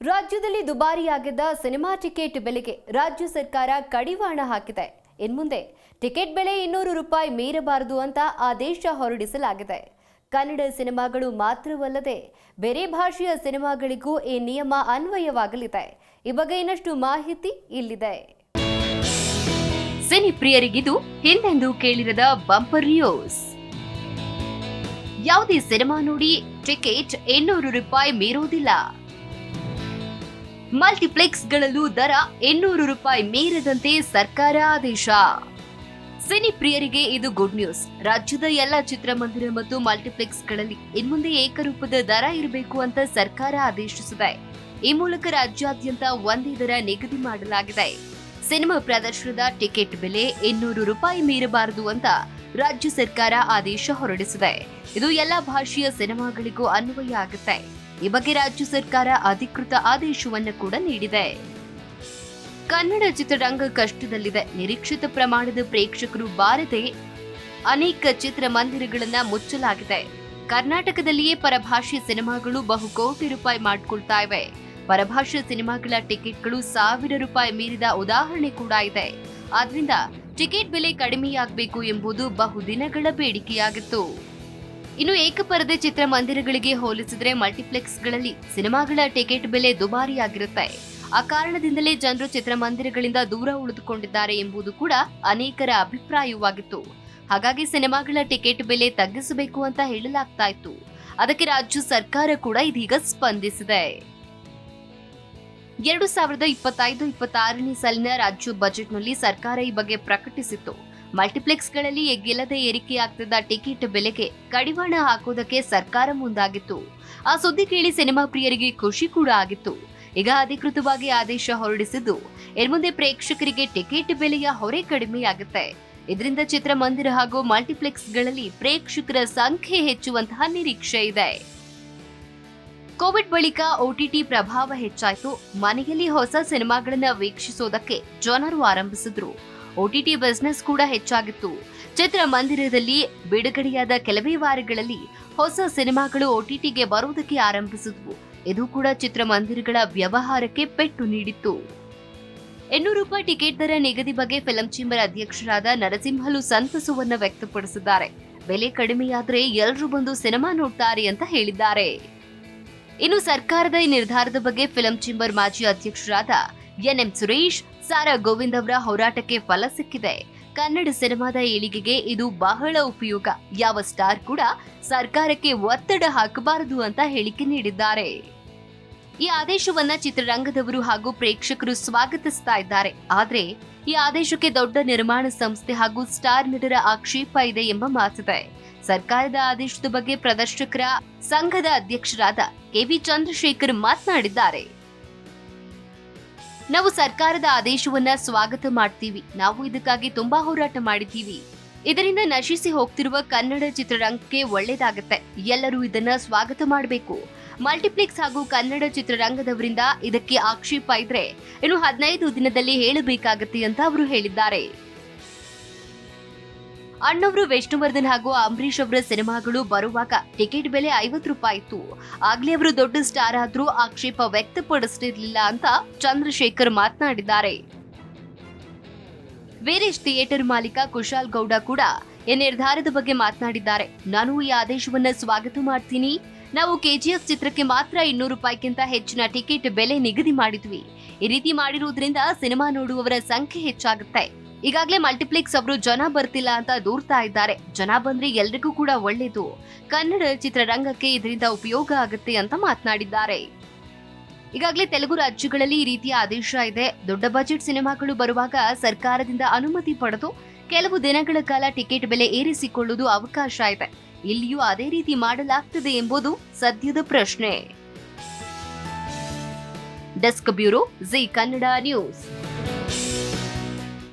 ರಾಜ್ಯದಲ್ಲಿ ದುಬಾರಿಯಾಗಿದ್ದ cinema ticket ಬೆಲೆಗೆ ರಾಜ್ಯ ಸರ್ಕಾರ ಕಡಿವಾಣ ಹಾಕಿದೆ. ಇನ್ಮುಂದೆ ಟಿಕೆಟ್ ಬೆಲೆ 200 ರೂಪಾಯಿ ಮೀರಬಾರದು ಅಂತ ಆದೇಶ ಹೊರಡಿಸಲಾಗಿದೆ. ಕನ್ನಡ ಸಿನಿಮಾಗಳು ಮಾತ್ರವಲ್ಲದೆ ಬೇರೆ ಭಾಷೆಯ ಸಿನಿಮಾಗಳಿಗೂ ಈ ನಿಯಮ ಅನ್ವಯವಾಗಲಿದೆ. ಈ ಬಗ್ಗೆ ಇನ್ನಷ್ಟು ಮಾಹಿತಿ ಇಲ್ಲಿದೆ. ಸಿನಿ ಪ್ರಿಯರಿಗಿದು ಹಿಂದೆಂದೂ ಕೇಳಿರದ ಬಂಪರ್ ನ್ಯೂಸ್. ಯಾವುದೇ ಸಿನಿಮಾ ನೋಡಿ ಟಿಕೆಟ್ 200 ರೂಪಾಯಿ ಮೀರೋದಿಲ್ಲ. ಮಲ್ಟಿಪ್ಲೆಕ್ಸ್ಗಳಲ್ಲೂ ದರ 200 ರೂಪಾಯಿ ಮೀರದಂತೆ ಸರ್ಕಾರ ಆದೇಶ. ಸಿನಿ ಪ್ರಿಯರಿಗೆ ಇದು ಗುಡ್ ನ್ಯೂಸ್. ರಾಜ್ಯದ ಎಲ್ಲ ಚಿತ್ರಮಂದಿರ ಮತ್ತು ಮಲ್ಟಿಪ್ಲೆಕ್ಸ್ಗಳಲ್ಲಿ ಇನ್ಮುಂದೆ ಏಕರೂಪದ ದರ ಇರಬೇಕು ಅಂತ ಸರ್ಕಾರ ಆದೇಶಿಸಿದೆ. ಈ ಮೂಲಕ ರಾಜ್ಯಾದ್ಯಂತ ಒಂದೇ ದರ ನಿಗದಿ ಮಾಡಲಾಗಿದೆ. ಸಿನಿಮಾ ಪ್ರದರ್ಶನದ ಟಿಕೆಟ್ ಬೆಲೆ 200 ರೂಪಾಯಿ ಮೀರಬಾರದು ಅಂತ ರಾಜ್ಯ ಸರ್ಕಾರ ಆದೇಶ ಹೊರಡಿಸಿದೆ. ಇದು ಎಲ್ಲ ಭಾಷೆಯ ಸಿನಿಮಾಗಳಿಗೂ ಅನ್ವಯ ಆಗುತ್ತೆ. ಈ ಬಗ್ಗೆ ರಾಜ್ಯ ಸರ್ಕಾರ ಅಧಿಕೃತ ಆದೇಶವನ್ನು ಕೂಡ ನೀಡಿದೆ. ಕನ್ನಡ ಚಿತ್ರರಂಗ ಕಷ್ಟದಲ್ಲಿದೆ. ನಿರೀಕ್ಷಿತ ಪ್ರಮಾಣದ ಪ್ರೇಕ್ಷಕರು ಬಾರದೆ ಅನೇಕ ಚಿತ್ರಮಂದಿರಗಳನ್ನ ಮುಚ್ಚಲಾಗಿದೆ. ಕರ್ನಾಟಕದಲ್ಲಿಯೇ ಪರಭಾಷೆ ಸಿನಿಮಾಗಳು ಬಹುಕೋಟಿ ರೂಪಾಯಿ ಮಾಡಿಕೊಳ್ತಾ ಇವೆ. ಪರಭಾಷೆ ಸಿನಿಮಾಗಳ ಟಿಕೆಟ್ಗಳು 1000 ರೂಪಾಯಿ ಮೀರಿದ ಉದಾಹರಣೆ ಕೂಡ ಇದೆ. ಆದ್ರಿಂದ ಟಿಕೆಟ್ ಬೆಲೆ ಕಡಿಮೆಯಾಗಬೇಕು ಎಂಬುದು ಬಹುದಿನಗಳ ಬೇಡಿಕೆಯಾಗಿತ್ತು. ಇನ್ನು ಏಕಪರದೆ ಚಿತ್ರಮಂದಿರಗಳಿಗೆ ಹೋಲಿಸಿದ್ರೆ ಮಲ್ಟಿಪ್ಲೆಕ್ಸ್ಗಳಲ್ಲಿ ಸಿನಿಮಾಗಳ ಟಿಕೆಟ್ ಬೆಲೆ ದುಬಾರಿಯಾಗಿರುತ್ತೆ. ಆ ಕಾರಣದಿಂದಲೇ ಜನರು ಚಿತ್ರಮಂದಿರಗಳಿಂದ ದೂರ ಉಳಿದುಕೊಂಡಿದ್ದಾರೆ ಎಂಬುದು ಕೂಡ ಅನೇಕರ ಅಭಿಪ್ರಾಯವಾಗಿತ್ತು. ಹಾಗಾಗಿ ಸಿನಿಮಾಗಳ ಟಿಕೆಟ್ ಬೆಲೆ ತಗ್ಗಿಸಬೇಕು ಅಂತ ಹೇಳಲಾಗ್ತಾ ಇತ್ತು. ಅದಕ್ಕೆ ರಾಜ್ಯ ಸರ್ಕಾರ ಕೂಡ ಇದೀಗ ಸ್ಪಂದಿಸಿದೆ. 2025-26ನೇ ಸಾಲಿನ ರಾಜ್ಯ ಬಜೆಟ್ನಲ್ಲಿ ಸರ್ಕಾರ ಈ ಬಗ್ಗೆ ಪ್ರಕಟಿಸಿತ್ತು. ಮಲ್ಟಿಪ್ಲೆಕ್ಸ್ಗಳಲ್ಲಿ ಎಗ್ಗಿಲ್ಲದೆ ಏರಿಕೆಯಾಗ್ತಿದ್ದ ಟಿಕೆಟ್ ಬೆಲೆಗೆ ಕಡಿವಾಣ ಹಾಕೋದಕ್ಕೆ ಸರ್ಕಾರ ಮುಂದಾಗಿತ್ತು. ಆ ಸುದ್ದಿ ಕೇಳಿ ಸಿನಿಮಾ ಪ್ರಿಯರಿಗೆ ಖುಷಿ ಕೂಡ ಆಗಿತ್ತು. ಈಗ ಅಧಿಕೃತವಾಗಿ ಆದೇಶ ಹೊರಡಿಸಿದ್ದು ಇನ್ಮುಂದೆ ಪ್ರೇಕ್ಷಕರಿಗೆ ಟಿಕೆಟ್ ಬೆಲೆಯ ಹೊರೆ ಕಡಿಮೆಯಾಗುತ್ತೆ. ಇದರಿಂದ ಚಿತ್ರಮಂದಿರ ಹಾಗೂ ಮಲ್ಟಿಪ್ಲೆಕ್ಸ್ಗಳಲ್ಲಿ ಪ್ರೇಕ್ಷಕರ ಸಂಖ್ಯೆ ಹೆಚ್ಚುವಂತಹ ನಿರೀಕ್ಷೆ ಇದೆ. ಕೋವಿಡ್ ಬಳಿಕ OTT ಪ್ರಭಾವ ಹೆಚ್ಚಾಯಿತು. ಮನೆಯಲ್ಲಿ ಹೊಸ ಸಿನಿಮಾಗಳನ್ನ ವೀಕ್ಷಿಸೋದಕ್ಕೆ ಜನರು ಆರಂಭಿಸಿದ್ರು. OTT ಬಿಸಿನೆಸ್ ಕೂಡ ಹೆಚ್ಚಾಗಿತ್ತು. ಚಿತ್ರಮಂದಿರದಲ್ಲಿ ಬಿಡುಗಡೆಯಾದ ಕೆಲವೇ ವಾರಗಳಲ್ಲಿ ಹೊಸ ಸಿನಿಮಾಗಳು OTTಗೆ ಬರುವುದಕ್ಕೆ ಆರಂಭಿಸಿದ್ವು. ಇದು ಕೂಡ ಚಿತ್ರಮಂದಿರಗಳ ವ್ಯವಹಾರಕ್ಕೆ ಪೆಟ್ಟು ನೀಡಿತ್ತು. 200 ರೂಪಾಯಿ ಟಿಕೆಟ್ ದರ ನಿಗದಿ ಬಗ್ಗೆ ಫಿಲಂ ಚೇಂಬರ್ ಅಧ್ಯಕ್ಷರಾದ ನರಸಿಂಹಲು ಸಂತಸವನ್ನ ವ್ಯಕ್ತಪಡಿಸಿದ್ದಾರೆ. ಬೆಲೆ ಕಡಿಮೆಯಾದ್ರೆ ಎಲ್ಲರೂ ಬಂದು ಸಿನಿಮಾ ನೋಡ್ತಾರೆ ಅಂತ ಹೇಳಿದ್ದಾರೆ. ಇನ್ನು ಸರ್ಕಾರದ ಈ ನಿರ್ಧಾರದ ಬಗ್ಗೆ ಫಿಲಂ ಚೇಂಬರ್ ಮಾಜಿ ಅಧ್ಯಕ್ಷರಾದ NM ಸುರೇಶ್, ಸಾರಾ ಗೋವಿಂದ್ ಅವರ ಹೋರಾಟಕ್ಕೆ ಫಲ ಸಿಕ್ಕಿದೆ. ಕನ್ನಡ ಸಿನಿಮಾದ ಏಳಿಗೆಗೆ ಇದು ಬಹಳ ಉಪಯೋಗ. ಯಾವ ಸ್ಟಾರ್ ಕೂಡ ಸರ್ಕಾರಕ್ಕೆ ಒತ್ತಡ ಹಾಕಬಾರದು ಅಂತ ಹೇಳಿಕೆ ನೀಡಿದ್ದಾರೆ. ಈ ಆದೇಶವನ್ನ ಚಿತ್ರರಂಗದವರು ಹಾಗೂ ಪ್ರೇಕ್ಷಕರು ಸ್ವಾಗತಿಸ್ತಾ ಇದ್ದಾರೆ. ಆದ್ರೆ ಈ ಆದೇಶಕ್ಕೆ ದೊಡ್ಡ ನಿರ್ಮಾಣ ಸಂಸ್ಥೆ ಹಾಗೂ ಸ್ಟಾರ್ ನಟರ ಆಕ್ಷೇಪ ಇದೆ ಎಂಬ ಮಾತಿದೆ. ಸರ್ಕಾರದ ಆದೇಶದ ಬಗ್ಗೆ ಪ್ರದರ್ಶಕರ ಸಂಘದ ಅಧ್ಯಕ್ಷರಾದ KV ಚಂದ್ರಶೇಖರ್ ಮಾತನಾಡಿದ್ದಾರೆ. ನಾವು ಸರ್ಕಾರದ ಆದೇಶವನ್ನ ಸ್ವಾಗತ ಮಾಡ್ತೀವಿ. ನಾವು ಇದಕ್ಕಾಗಿ ತುಂಬಾ ಹೋರಾಟ ಮಾಡಿದ್ದೀವಿ. ಇದರಿಂದ ನಶಿಸಿ ಹೋಗ್ತಿರುವ ಕನ್ನಡ ಚಿತ್ರರಂಗಕ್ಕೆ ಒಳ್ಳೇದಾಗುತ್ತೆ. ಎಲ್ಲರೂ ಇದನ್ನ ಸ್ವಾಗತ ಮಾಡಬೇಕು. ಮಲ್ಟಿಪ್ಲೆಕ್ಸ್ ಹಾಗೂ ಕನ್ನಡ ಚಿತ್ರರಂಗದವರಿಂದ ಇದಕ್ಕೆ ಆಕ್ಷೇಪ ಇದ್ರೆ ಇನ್ನು 15 ದಿನದಲ್ಲಿ ಹೇಳಬೇಕಾಗತ್ತೆ ಅಂತ ಅವರು ಹೇಳಿದ್ದಾರೆ. ಅಣ್ಣವರು ವಿಷ್ಣುವರ್ಧನ್ ಹಾಗೂ ಅಂಬರೀಶ್ ಅವರ ಸಿನಿಮಾಗಳು ಬರುವಾಗ ಟಿಕೆಟ್ ಬೆಲೆ 50 ರೂಪಾಯಿ ಇತ್ತು. ಆಗ್ಲೇ ಅವರು ದೊಡ್ಡ ಸ್ಟಾರ್ ಆದ್ರೂ ಆಕ್ಷೇಪ ವ್ಯಕ್ತಪಡಿಸ್ತಿರ್ಲಿಲ್ಲ ಅಂತ ಚಂದ್ರಶೇಖರ್ ಮಾತನಾಡಿದ್ದಾರೆ. ವೀರೇಶ್ ಥಿಯೇಟರ್ ಮಾಲೀಕ ಕುಶಾಲ್ ಗೌಡ ಕೂಡ ಈ ನಿರ್ಧಾರದ ಬಗ್ಗೆ ಮಾತನಾಡಿದ್ದಾರೆ. ನಾನು ಈ ಆದೇಶವನ್ನ ಸ್ವಾಗತ ಮಾಡ್ತೀನಿ. ನಾವು KGF ಚಿತ್ರಕ್ಕೆ ಮಾತ್ರ 200 ರೂಪಾಯಿಗಿಂತ ಹೆಚ್ಚಿನ ಟಿಕೆಟ್ ಬೆಲೆ ನಿಗದಿ ಮಾಡಿದ್ವಿ. ಈ ರೀತಿ ಮಾಡಿರುವುದರಿಂದ ಸಿನಿಮಾ ನೋಡುವವರ ಸಂಖ್ಯೆ ಹೆಚ್ಚಾಗುತ್ತೆ. ಈಗಾಗಲೇ ಮಲ್ಟಿಪ್ಲೆಕ್ಸ್ ಅವರು ಜನ ಬರ್ತಿಲ್ಲ ಅಂತ ದೂರ್ತಾ ಇದ್ದಾರೆ. ಜನ ಬಂದ್ರೆ ಎಲ್ರಿಗೂ ಕೂಡ ಒಳ್ಳೇದು. ಕನ್ನಡ ಚಿತ್ರರಂಗಕ್ಕೆ ಇದರಿಂದ ಉಪಯೋಗ ಆಗುತ್ತೆ ಅಂತ ಮಾತನಾಡಿದ್ದಾರೆ. ಈಗಾಗಲೇ ತೆಲುಗು ರಾಜ್ಯಗಳಲ್ಲಿ ಈ ರೀತಿಯ ಆದೇಶ ಇದೆ. ದೊಡ್ಡ ಬಜೆಟ್ ಸಿನಿಮಾಗಳು ಬರುವಾಗ ಸರ್ಕಾರದಿಂದ ಅನುಮತಿ ಪಡೆದು ಕೆಲವು ದಿನಗಳ ಕಾಲ ಟಿಕೆಟ್ ಬೆಲೆ ಏರಿಸಿಕೊಳ್ಳುವುದು ಅವಕಾಶ ಇದೆ. ಇಲ್ಲಿಯೂ ಅದೇ ರೀತಿ ಮಾಡಲಾಗ್ತದೆ ಎಂಬುದು ಸದ್ಯದ ಪ್ರಶ್ನೆ. Desk bureau, G Kannada news.